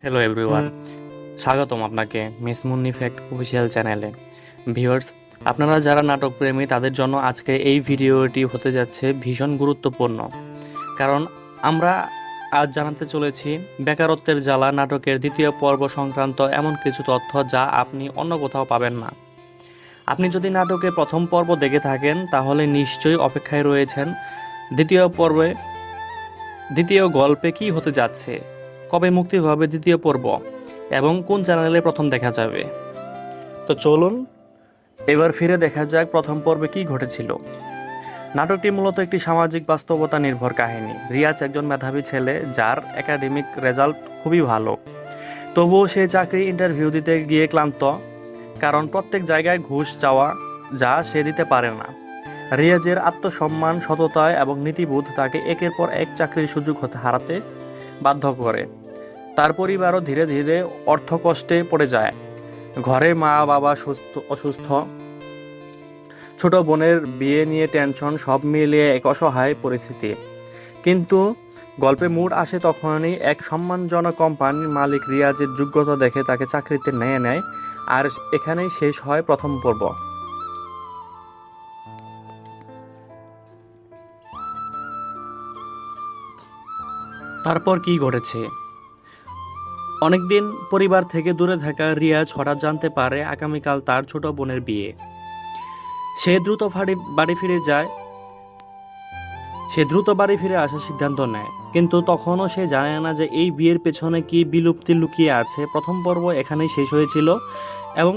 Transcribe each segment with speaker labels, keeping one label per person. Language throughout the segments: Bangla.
Speaker 1: হ্যালো এভরিওয়ান, স্বাগতম আপনাকে মিস মুন্নি ফ্যাক্ট অফিসিয়াল চ্যানেলে। ভিউয়ার্স, আপনারা যারা নাটক প্রেমী তাদের জন্য আজকে এই ভিডিওটি হতে যাচ্ছে ভীষণ গুরুত্বপূর্ণ, কারণ আমরা আজ জানাতে চলেছি বেকারত্বের জ্বালা নাটকের দ্বিতীয় পর্ব সংক্রান্ত এমন কিছু তথ্য যা আপনি অন্য কোথাও পাবেন না। আপনি যদি নাটকের প্রথম পর্ব দেখে থাকেন তাহলে নিশ্চয়ই অপেক্ষায় রয়েছেন দ্বিতীয় গল্পে কি হতে যাচ্ছে, কবে মুক্তি হবে দ্বিতীয় পর্ব এবং কোন চ্যানেলে প্রথম দেখা যাবে। তো চলুন এবার ফিরে দেখা যাক প্রথম পর্বে কি ঘটেছিল। নাটকটি মূলত একটি সামাজিক বাস্তবতা নির্ভর কাহিনী। রিয়াজ একজন মেধাবী ছেলে যার একাডেমিক রেজাল্ট খুবই ভালো, তবুও সে চাকরি ইন্টারভিউ দিতে গিয়ে ক্লান্ত, কারণ প্রত্যেক জায়গায় ঘুষ চাওয়া যা সে দিতে পারে না। রিয়াজের আত্মসম্মান, সততা এবং নীতিবোধ তাকে একের পর এক চাকরির সুযোগ হারাতে বাধ্য করে। তার পরিবারও ধীরে ধীরে অর্থকষ্টে পড়ে যায়। ঘরে মা বাবা অসুস্থ, ছোট বোনের বিয়ে নিয়ে টেনশন, সব মিলিয়ে এক অসহায় পরিস্থিতি। কিন্তু গল্পে মোড় আসে তখনই এক সম্মানজনক কোম্পানির মালিক রিয়াজের যোগ্যতা দেখে তাকে চাকরিতে নিয়ে নেয়, আর এখানেই শেষ হয় প্রথম পর্ব। তারপর কি ঘটেছে? অনেকদিন পরিবার থেকে দূরে থাকা রিয়াজ হঠাৎ জানতে পারে আগামীকাল তার ছোট বোনের বিয়ে। সে দ্রুত বাড়ি ফিরে আসার সিদ্ধান্ত নেয়, কিন্তু তখনও সে জানে না যে এই বিয়ের পেছনে কি বিলুপ্তি লুকিয়ে আছে। প্রথম পর্ব এখানেই শেষ হয়েছিল এবং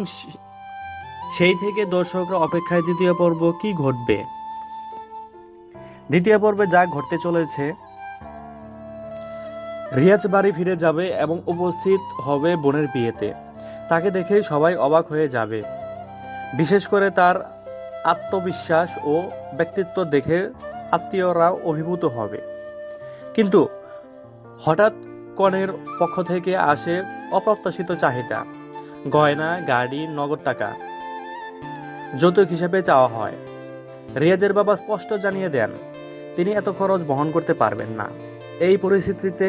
Speaker 1: সেই থেকে দর্শকরা অপেক্ষায় দ্বিতীয় পর্ব কি ঘটবে। দ্বিতীয় পর্বে যা ঘটতে চলেছে, রিয়াজ বাড়ি ফিরে যাবে এবং উপস্থিত হবে বোনের বিয়েতে। তাকে দেখে সবাই অবাক হয়ে যাবে, বিশেষ করে তার আত্মবিশ্বাস ও ব্যক্তিত্ব দেখে আত্মীয়রাও অভিভূত হবে। কিন্তু হঠাৎ কনের পক্ষ থেকে আসে অপ্রত্যাশিত চাহিদা। গয়না, গাড়ি, নগদ টাকা যৌতুক হিসেবে চাওয়া হয়। রিয়াজের বাবা স্পষ্ট জানিয়ে দেন তিনি এত খরচ বহন করতে পারবেন না। এই পরিস্থিতিতে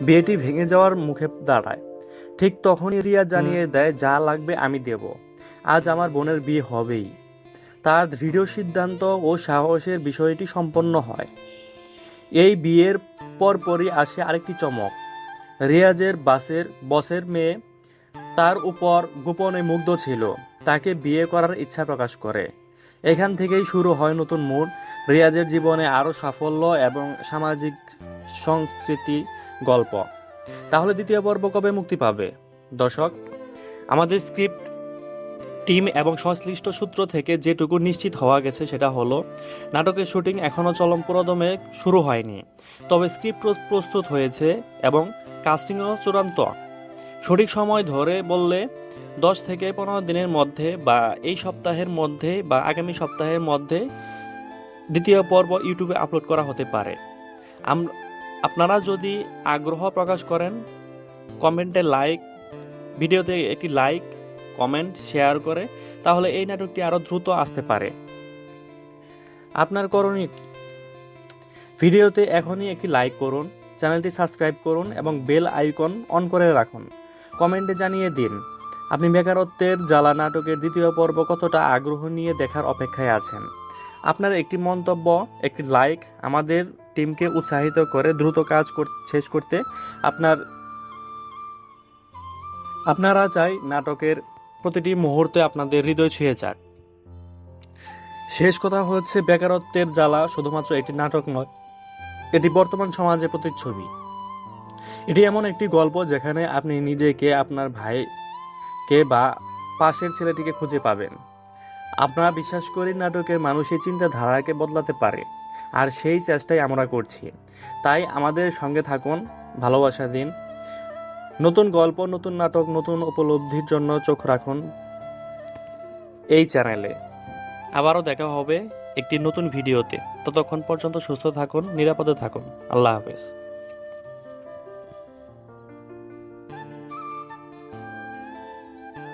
Speaker 1: বিয়েটি ভেঙে যাওয়ার মুখে দাঁড়ায়। ঠিক তখনই রিয়াজ জানিয়ে দেয়, যা লাগবে আমি দেব, আজ আমার বোনের বিয়ে হবেই। তার দৃঢ় সিদ্ধান্ত ও সাহসের বিষয়টি সম্পন্ন হয়। এই বিয়ের পরপরই আসে আরেকটি চমক। রিয়াজের বসের মেয়ে তার উপর গোপনে মুগ্ধ ছিল, তাকে বিয়ে করার ইচ্ছা প্রকাশ করে। এখান থেকেই শুরু হয় নতুন মোড়, রিয়াজের জীবনে আরও সাফল্য এবং সামাজিক সংস্কৃতি গল্প। তাহলে দ্বিতীয় পর্ব কবে মুক্তি পাবে? দর্শক, আমাদের স্ক্রিপ্ট টিম এবং সংশ্লিষ্ট সূত্র থেকে যেটুকু নিশ্চিত হওয়া গেছে সেটা হলো নাটকের শুটিং এখনও পুরোদমে শুরু হয়নি, তবে স্ক্রিপ্ট প্রস্তুত হয়েছে এবং কাস্টিংও চূড়ান্ত। সঠিক সময় ধরে বললে 10 থেকে 15 দিনের মধ্যে বা এই সপ্তাহের মধ্যে বা আগামী সপ্তাহের মধ্যে দ্বিতীয় পর্ব ইউটিউবে আপলোড করা হতে পারে। আপনারা যদি আগ্রহ প্রকাশ করেন, ভিডিওতে একটি লাইক, কমেন্ট, শেয়ার করে, তাহলে এই নাটকটি আরও দ্রুত আসতে পারে। আপনার করণীয় কি? ভিডিওতে এখনই একটি লাইক করুন, চ্যানেলটি সাবস্ক্রাইব করুন এবং বেল আইকন অন করে রাখুন। কমেন্টে জানিয়ে দিন আপনি বেকারত্বের জ্বালা নাটকের দ্বিতীয় পর্ব কতটা আগ্রহ নিয়ে দেখার অপেক্ষায় আছেন। আপনার একটি মন্তব্য, একটি লাইক আমাদের টিমকে উৎসাহিত করে দ্রুত কাজ শেষ করতে। আপনারা চাই নাটকের প্রতিটি মুহূর্তে আপনাদের হৃদয় ছুঁয়ে যাক। শেষ কথা হচ্ছে, বেকারত্বের জ্বালা শুধুমাত্র একটি নাটক নয়, এটি বর্তমান সমাজের প্রতিচ্ছবি। এটি এমন একটি গল্প যেখানে আপনি নিজেকে, আপনার ভাইকে বা পাশের ছেলেটিকে খুঁজে পাবেন। আমরা বিশ্বাস করি নাটকের মানুষের চিন্তাধারাকে বদলাতে পারে, আর সেই চেষ্টাই আমরা করছি। তাই আমাদের সঙ্গে থাকুন, ভালোবাসা দিন। নতুন গল্প, নতুন নাটক, নতুন উপলব্ধির জন্য চোখ রাখুন এই চ্যানেলে। আবারও দেখা হবে একটি নতুন ভিডিওতে। ততক্ষণ পর্যন্ত সুস্থ থাকুন, নিরাপদে থাকুন। আল্লাহ হাফেজ।